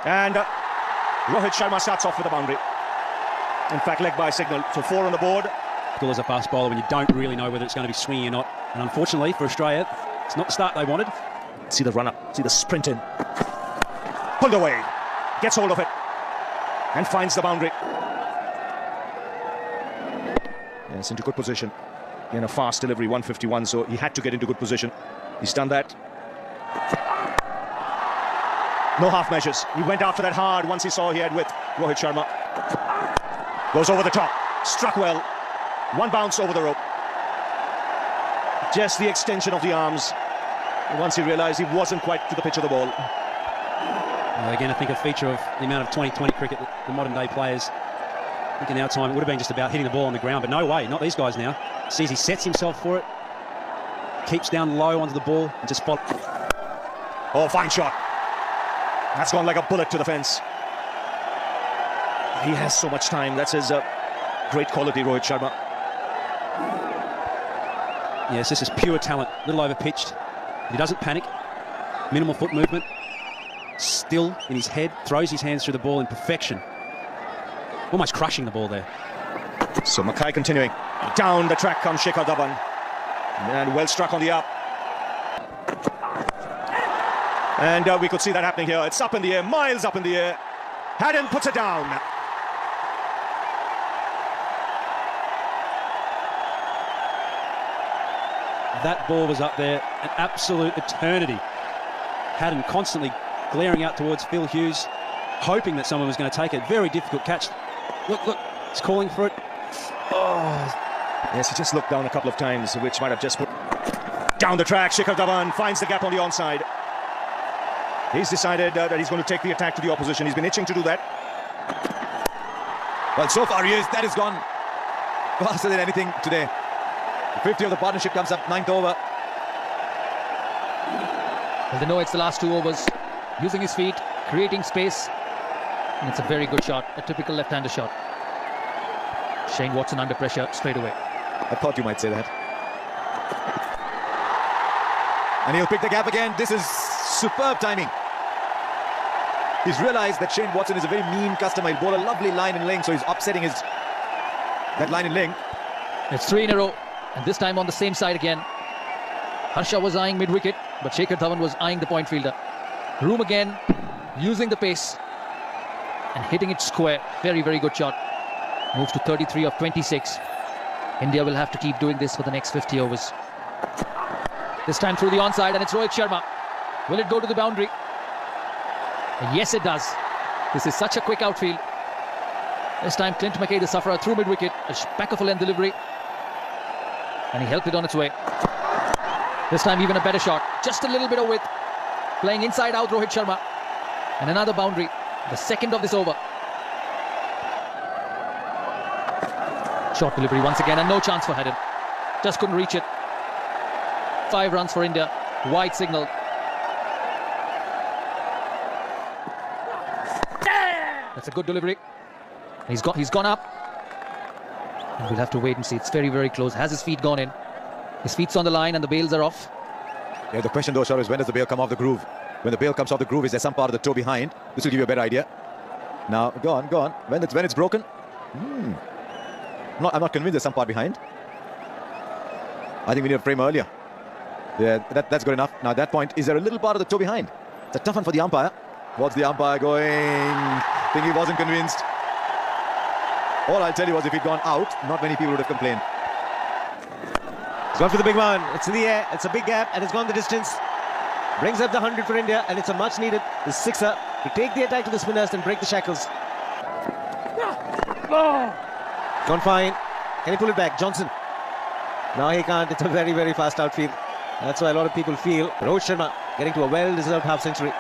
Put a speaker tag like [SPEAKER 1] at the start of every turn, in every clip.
[SPEAKER 1] And Rohit Sharma starts off with a boundary. In fact, leg by signal. So 4 on the board.
[SPEAKER 2] As a fast bowler when you don't really know whether it's going to be swinging or not. And unfortunately for Australia, it's not the start they wanted.
[SPEAKER 1] See the run up, see the sprint in. Pulled away, gets hold of it, and finds the boundary. Yes, into good position. In a fast delivery, 151, so he had to get into good position. He's done that. No half measures. He went after that hard once he saw he had width. Rohit Sharma goes over the top, struck well. One bounce over the rope. Just the extension of the arms. Once he realised he wasn't quite to the pitch of the ball.
[SPEAKER 2] Again, I think a feature of the amount of 2020 cricket that the modern day players, I think in our time it would have been just about hitting the ball on the ground, but no way, not these guys now. Sees he sets himself for it, keeps down low onto the ball and just follows.
[SPEAKER 1] Oh, fine shot. That's gone like a bullet to the fence. He has so much time. That's his great quality, Rohit Sharma.
[SPEAKER 2] Yes, this is pure talent. A little overpitched. He doesn't panic. Minimal foot movement. Still in his head. Throws his hands through the ball in perfection. Almost crushing the ball there.
[SPEAKER 1] So Mackay continuing. Down the track comes Shikhar Dhawan. And well struck on the up. And we could see that happening here. It's up in the air, miles up in the air. Haddin puts it down.
[SPEAKER 2] That ball was up there, an absolute eternity. Haddin constantly glaring out towards Phil Hughes, hoping that someone was going to take it. Very difficult catch. Look, he's calling for it. Oh.
[SPEAKER 1] Yes, he just looked down a couple of times, which might have just put down the track. Shikhar Dhawan finds the gap on the onside. He's decided that he's going to take the attack to the opposition. He's been itching to do that.
[SPEAKER 3] Well, so far he is. That has gone faster than anything today. The 50 of the partnership comes up, 9th over.
[SPEAKER 4] Well, they know it's the last 2 overs. Using his feet, creating space. And it's a very good shot, a typical left-hander shot. Shane Watson under pressure straight away.
[SPEAKER 3] I thought you might say that. And he'll pick the gap again. This is superb timing. He's realised that Shane Watson is a very mean customer. He'll bowl a lovely line in length, so he's upsetting that line in length.
[SPEAKER 4] It's 3 in a row. And this time on the same side again. Harsha was eyeing mid-wicket, but Shikhar Dhawan was eyeing the point fielder. Room again, using the pace and hitting it square. Very, very good shot. Moves to 33 of 26. India will have to keep doing this for the next 50 overs. This time through the onside, and it's Rohit Sharma. Will it go to the boundary? And yes, it does. This is such a quick outfield. This time Clint McKay, the sufferer, through mid-wicket. A back-of-a-length delivery. And he helped it on its way. This time even a better shot. Just a little bit of width. Playing inside out Rohit Sharma. And another boundary. The second of this over. Short delivery once again and no chance for Haddin. Just couldn't reach it. 5 runs for India. Wide signal. That's a good delivery. He's gone up. And we'll have to wait and see. It's very, very close. Has his feet gone in? His feet's on the line and the bails are off.
[SPEAKER 3] Yeah, the question though, Shaurya, is when does the bail come off the groove? When the bail comes off the groove, is there some part of the toe behind? This will give you a better idea. Now, go on. When it's broken? I'm not convinced there's some part behind. I think we need a frame earlier. Yeah, that's good enough. Now at that point, is there a little part of the toe behind? It's a tough one for the umpire. What's the umpire going? I think he wasn't convinced. All I'll tell you was if he'd gone out, not many people would have complained.
[SPEAKER 5] He's gone for the big one. It's in the air. It's a big gap and it's gone the distance. Brings up the 100 for India and it's a much needed sixer to take the attack to the spinners and break the shackles. Gone fine. Can he pull it back? Johnson. No, he can't. It's a very, very fast outfield. That's why a lot of people feel Rohit Sharma getting to a well-deserved half-century.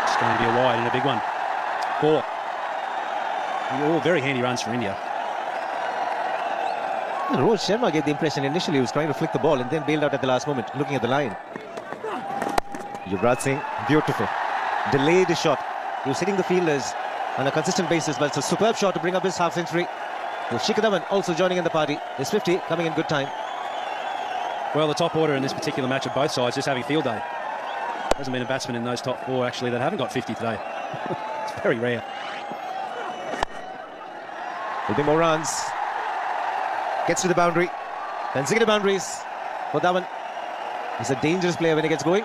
[SPEAKER 2] It's going to be a wide and a big one. 4. All very handy runs for India.
[SPEAKER 5] Rohit Sharma gave the impression initially he was trying to flick the ball and then bailed out at the last moment, looking at the line. Yuvraj Singh, beautiful. Delayed his shot. He was hitting the fielders on a consistent basis, but it's a superb shot to bring up his half-century. Shikhar Dhawan also joining in the party. His 50 coming in good time.
[SPEAKER 2] Well, the top order in this particular match of both sides just having field day. Hasn't been a batsman in those top 4 actually that haven't got 50 today. It's very rare.
[SPEAKER 5] Will be more runs. Gets to the boundary. Consecutive boundaries for Dhawan. He's a dangerous player when he gets going.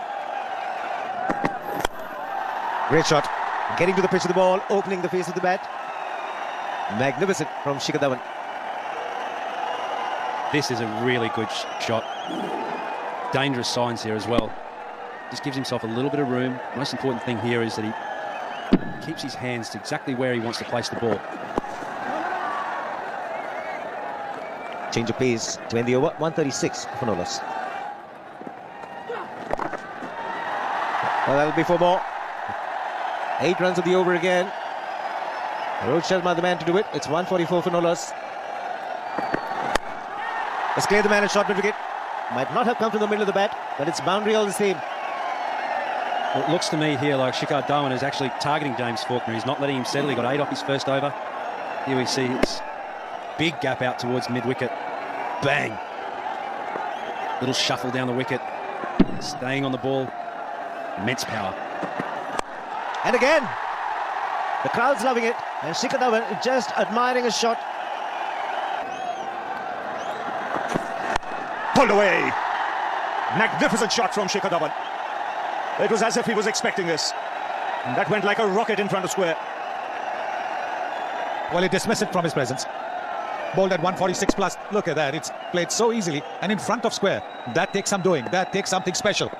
[SPEAKER 5] Great shot. Getting to the pitch of the ball, opening the face of the bat. Magnificent from Shikhar Dhawan.
[SPEAKER 2] This is a really good shot. Dangerous signs here as well. Just gives himself a little bit of room. Most important thing here is that he keeps his hands to exactly where he wants to place the ball.
[SPEAKER 5] Change of pace to end the over. 136 for no loss. Well, that'll be 4 more. 8 runs of the over again. Rohit Sharma the man to do it. It's 144 for no loss. Let's clear the man at short mid wicket. Might not have come from the middle of the bat, but it's boundary all the same.
[SPEAKER 2] Well, it looks to me here like Shikhar Dhawan is actually targeting James Faulkner. He's not letting him settle. He got 8 off his first over. Here we see it's big gap out towards mid-wicket. Bang! Little shuffle down the wicket. Staying on the ball. Immense power.
[SPEAKER 5] And again, the crowd's loving it, and Shikhar Dhawan just admiring his shot.
[SPEAKER 1] Pulled away. Magnificent shot from Shikhar Dhawan. It was as if he was expecting this. And that went like a rocket in front of square.
[SPEAKER 6] Well, he dismissed it from his presence. Bowled at 146 plus. Look at that. It's played so easily and in front of square. That takes some doing. That takes something special.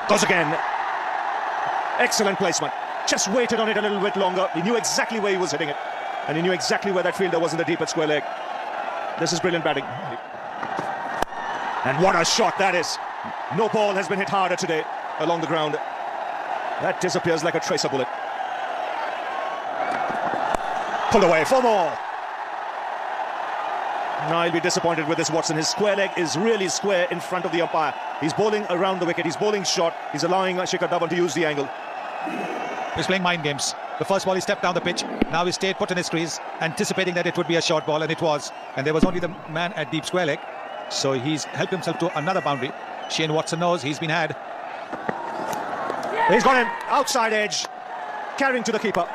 [SPEAKER 1] Goes again. Excellent placement. Just waited on it a little bit longer. He knew exactly where he was hitting it. And he knew exactly where that fielder was in the deep at square leg. This is brilliant batting. And what a shot that is. No ball has been hit harder today along the ground. That disappears like a tracer bullet. Pulled away. 4 more. Now he'll be disappointed with this, Watson. His square leg is really square in front of the umpire. He's bowling around the wicket. He's bowling short. He's allowing Shikhar Dhawan to use the angle.
[SPEAKER 6] He's playing mind games. The first ball he stepped down the pitch. Now he stayed put in his crease, anticipating that it would be a short ball, and it was. And there was only the man at deep square leg. So he's helped himself to another boundary. Shane Watson knows he's been had.
[SPEAKER 1] He's got him outside edge, carrying to the keeper.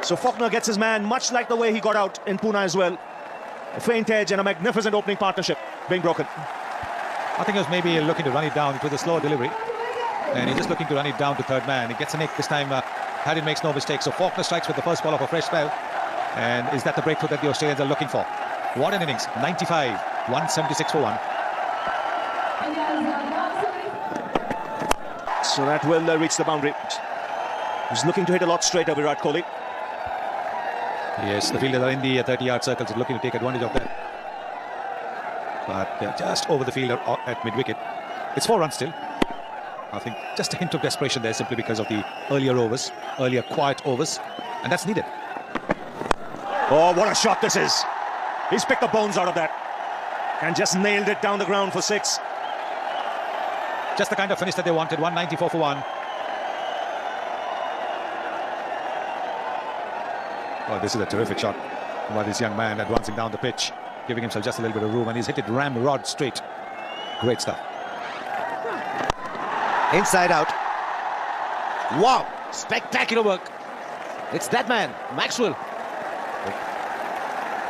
[SPEAKER 1] So Faulkner gets his man, much like the way he got out in Pune as well. A faint edge and a magnificent opening partnership being broken.
[SPEAKER 6] I think he was maybe looking to run it down. It was a slow delivery. And he's just looking to run it down to third man. He gets a nick this time. Harry makes no mistake. So Faulkner strikes with the first ball of a fresh spell. And is that the breakthrough that the Australians are looking for? What an innings. 95. 176 for 1.
[SPEAKER 1] So that will reach the boundary. He's looking to hit a lot straighter, Virat Kohli.
[SPEAKER 6] Yes, the fielders are in the 30-yard circles, looking to take advantage of that. But just over the fielder at mid-wicket. It's 4 runs still. I think just a hint of desperation there, simply because of the earlier overs, earlier quiet overs, and that's needed.
[SPEAKER 1] Oh, what a shot this is. He's picked the bones out of that and just nailed it down the ground for 6.
[SPEAKER 6] Just the kind of finish that they wanted. 194 for 1. Oh, this is a terrific shot by this young man advancing down the pitch, giving himself just a little bit of room, and he's hit it ramrod straight. Great stuff.
[SPEAKER 5] Inside out. Wow, spectacular work. It's that man, Maxwell.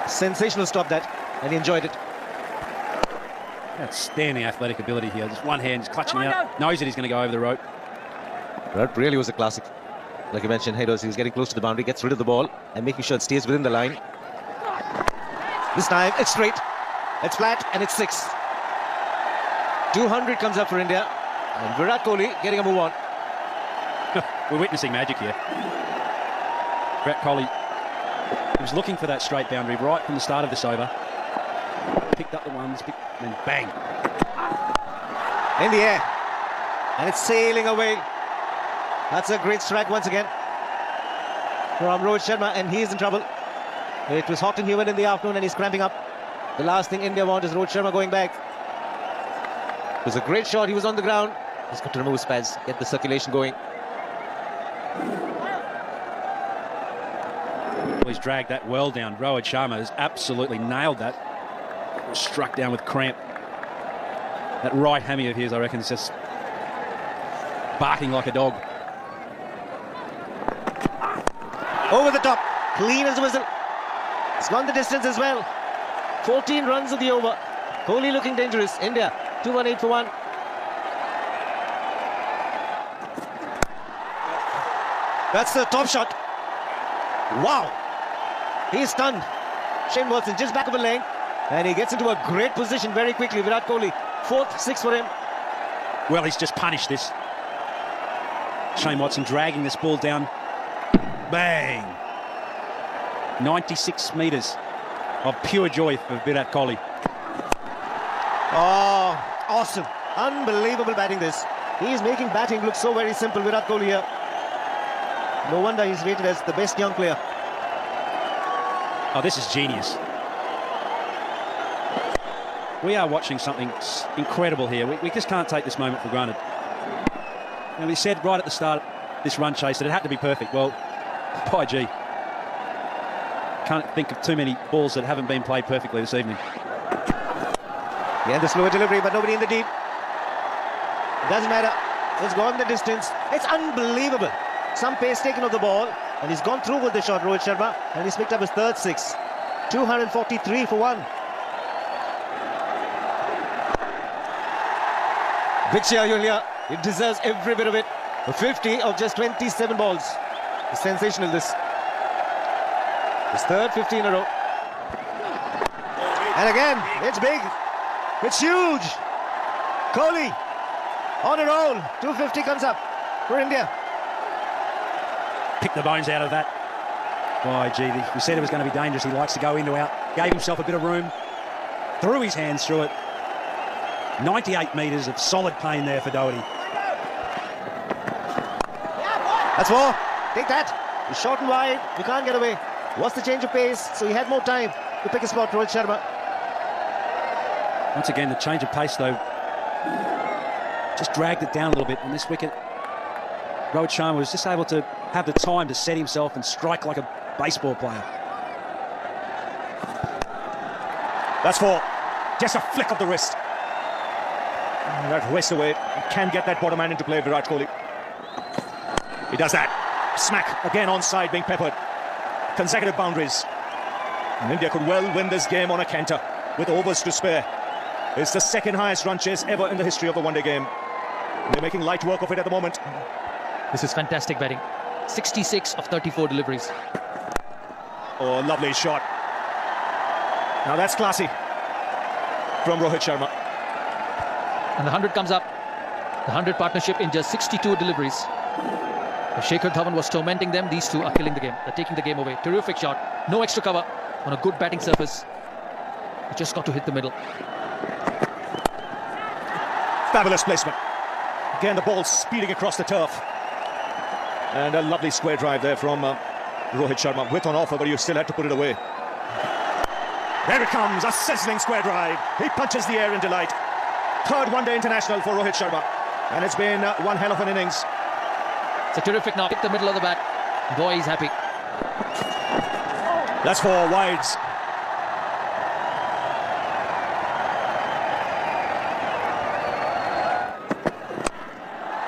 [SPEAKER 5] Sensational stop that, and he enjoyed it.
[SPEAKER 2] Outstanding athletic ability here. Just one hand, just clutching out. Knows that he's going to go over the rope.
[SPEAKER 5] That really was a classic. Like you mentioned, Haydos, he was getting close to the boundary, gets rid of the ball and making sure it stays within the line. This time, it's straight, it's flat, and it's 6. 200 comes up for India, and Virat Kohli getting a move on.
[SPEAKER 2] We're witnessing magic here. Virat Kohli, he was looking for that straight boundary right from the start of this over. Picked up the ones, and bang.
[SPEAKER 5] In the air, and it's sailing away. That's a great strike once again from Rohit Sharma, and he's in trouble. It was hot and humid in the afternoon, and he's cramping up. The last thing India want is Rohit Sharma going back. It was a great shot. He was on the ground. He's got to remove his pads, get the circulation going.
[SPEAKER 2] Well, he's dragged that well down. Rohit Sharma has absolutely nailed that. Struck down with cramp. That right hammy of his, I reckon, is just barking like a dog.
[SPEAKER 5] Over the top, clean as a whistle. It's gone the distance as well. 14 runs of the over. Kohli looking dangerous. India 218 for 1. That's the top shot. Wow. He's stunned. Shane Watson just back of a leg, and he gets into a great position very quickly. Virat Kohli, 4th, 6 for him.
[SPEAKER 2] Well, he's just punished this. Shane Watson dragging this ball down. Bang! 96 metres of pure joy for Virat Kohli.
[SPEAKER 5] Oh, awesome. Unbelievable batting this. He's making batting look so very simple, Virat Kohli here. No wonder he's rated as the best young player.
[SPEAKER 2] Oh, this is genius. We are watching something incredible here. We just can't take this moment for granted. And we said right at the start of this run chase that it had to be perfect. Well, by gee. Can't think of too many balls that haven't been played perfectly this evening.
[SPEAKER 5] Yeah, the slower delivery, but nobody in the deep. Doesn't matter. It's gone the distance. It's unbelievable. Some pace taken off the ball, and he's gone through with the shot, Rohit Sharma, and he's picked up his 3rd 6. 243 for 1. Big cheer, Yulia. It deserves every bit of it. A 50 of just 27 balls. It's sensational, this. His 3rd 50 in a row. And again, it's big. It's huge. Kohli on a roll. 250 comes up for India.
[SPEAKER 2] Pick the bones out of that. By gee, we said it was going to be dangerous. He likes to go into out. Gave himself a bit of room. Threw his hands through it. 98 metres of solid pain there for Doherty.
[SPEAKER 5] That's 4. Take that. He's short and wide. You can't get away. What's the change of pace? So he had more time to pick a spot, Rohit Sharma.
[SPEAKER 2] Once again, the change of pace, though, just dragged it down a little bit on this wicket. Rohit Sharma was just able to have the time to set himself and strike like a baseball player.
[SPEAKER 1] That's 4. Just a flick of the wrist. And that wrist away. He can get that bottom hand into play, Virat Kohli. He does that. Smack again onside, being peppered. Consecutive boundaries. And India could well win this game on a canter with overs to spare. It's the 2nd highest run chase ever in the history of the one-day game. They're making light work of it at the moment.
[SPEAKER 4] This is fantastic batting. 66 of 34 deliveries.
[SPEAKER 1] Oh, lovely shot. Now that's classy from Rohit Sharma.
[SPEAKER 4] And the 100 comes up. The 100 partnership in just 62 deliveries. If Shikhar Dhawan was tormenting them, these two are killing the game. They're taking the game away. Terrific shot. No extra cover on a good batting surface. You just got to hit the middle.
[SPEAKER 1] Fabulous placement. Again, the ball speeding across the turf. And a lovely square drive there from Rohit Sharma. Width on offer, but you still had to put it away. There it comes, a sizzling square drive. He punches the air in delight. 3rd one-day international for Rohit Sharma. And it's been one hell of an innings.
[SPEAKER 4] It's a terrific knock. Hit the middle of the bat. Boy, he's happy.
[SPEAKER 1] That's 4 wides.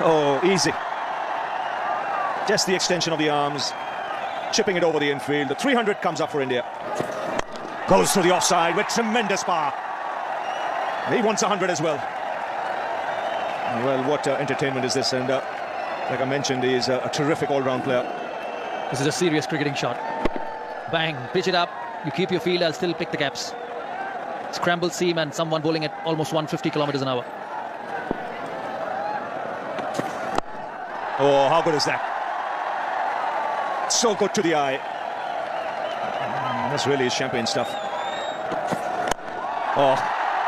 [SPEAKER 1] Oh, easy. Just the extension of the arms, chipping it over the infield. The 300 comes up for India. Goes through the offside with tremendous power. He wants 100 as well. Well, what entertainment is this? And like I mentioned, he's a terrific all-round player.
[SPEAKER 4] This is a serious cricketing shot. Bang, pitch it up. You keep your field, I'll still pick the gaps. Scramble seam and someone bowling at almost 150 kilometers an hour.
[SPEAKER 1] Oh, how good is that? So good to the eye. That's really champagne stuff. Oh,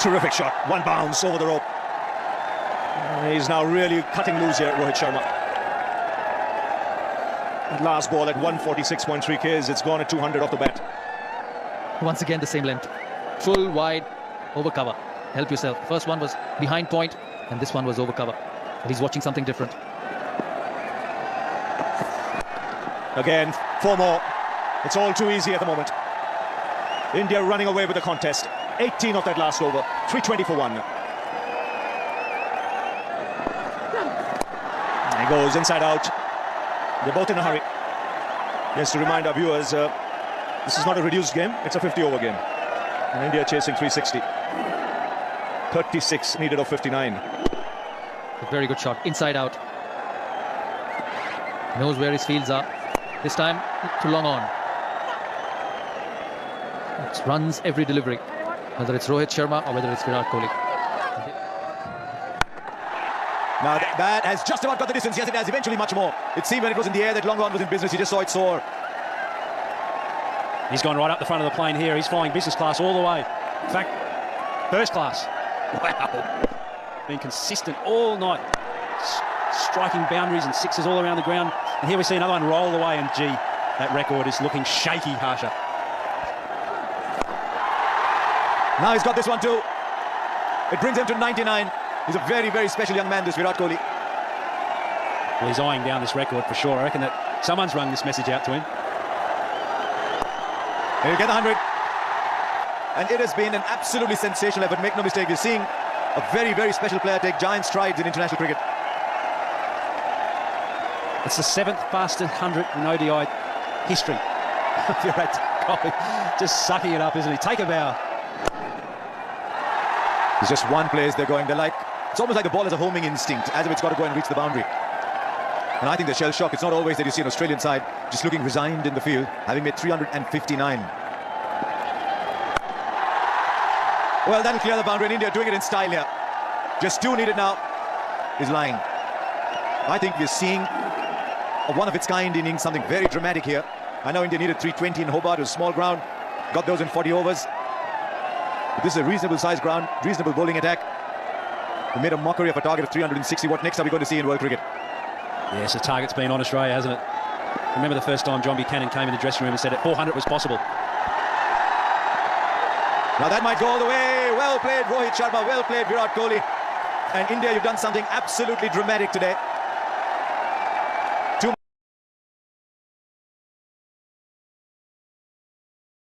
[SPEAKER 1] terrific shot. One bounce over the rope. He's now really cutting loose here, Rohit Sharma. That last ball at 146.3 Ks, it's gone at 200 off the bat.
[SPEAKER 4] Once again, the same length. Full, wide, over cover. Help yourself. First one was behind point, and this one was over cover. But he's watching something different.
[SPEAKER 1] Again, 4 more. It's all too easy at the moment. India running away with the contest. 18 of that last over. 320 for 1. He goes inside out. They're both in a hurry. Just to remind our viewers, this is not a reduced game, it's a 50-over game. And India chasing 360. 36 needed of 59.
[SPEAKER 4] A very good shot, inside out. Knows where his fields are. This time, too long on. It runs every delivery, whether it's Rohit Sharma or whether it's Virat Kohli.
[SPEAKER 3] Now that has just about got the distance. Yes, it has eventually much more. It seemed when it was in the air that long on was in business. He just saw it soar.
[SPEAKER 2] He's gone right up the front of the plane here. He's flying business class all the way. In fact, first class. Wow. Been consistent all night. Striking boundaries and sixes all around the ground. And here we see another one roll away, and gee, that record is looking shaky, Harsha.
[SPEAKER 3] Now he's got this one too. It brings him to 99. He's a very, very special young man, this Virat Kohli.
[SPEAKER 2] Well, he's eyeing down this record for sure. I reckon that someone's rung this message out to him.
[SPEAKER 3] He'll get the 100. And it has been an absolutely sensational effort. Make no mistake, we're seeing a very, very special player take giant strides in international cricket.
[SPEAKER 2] It's the 7th fastest 100 in ODI history. Virat Kohli just sucking it up, isn't he? Take a bow.
[SPEAKER 3] There's just one place they're going. They're like, it's almost like the ball has a homing instinct, as if it's got to go and reach the boundary. And I think the shell shock, it's not always that you see an Australian side just looking resigned in the field, having made 359. Well, that'll clear the boundary, and India doing it in style here. Just 2 needed now. Is lying. I think we're seeing a one-of-its-kind innings, something very dramatic here. I know India needed 320 in Hobart, it was small ground, got those in 40 overs. But this is a reasonable sized ground, reasonable bowling attack. We made a mockery of a target of 360. What next are we going to see in world cricket?
[SPEAKER 2] Yes, the target's been on Australia, hasn't it? Remember the first time John Buchanan came in the dressing room and said that 400 was possible.
[SPEAKER 3] Now that might go all the way. Well played, Rohit Sharma. Well played, Virat Kohli. And India, you've done something absolutely dramatic today.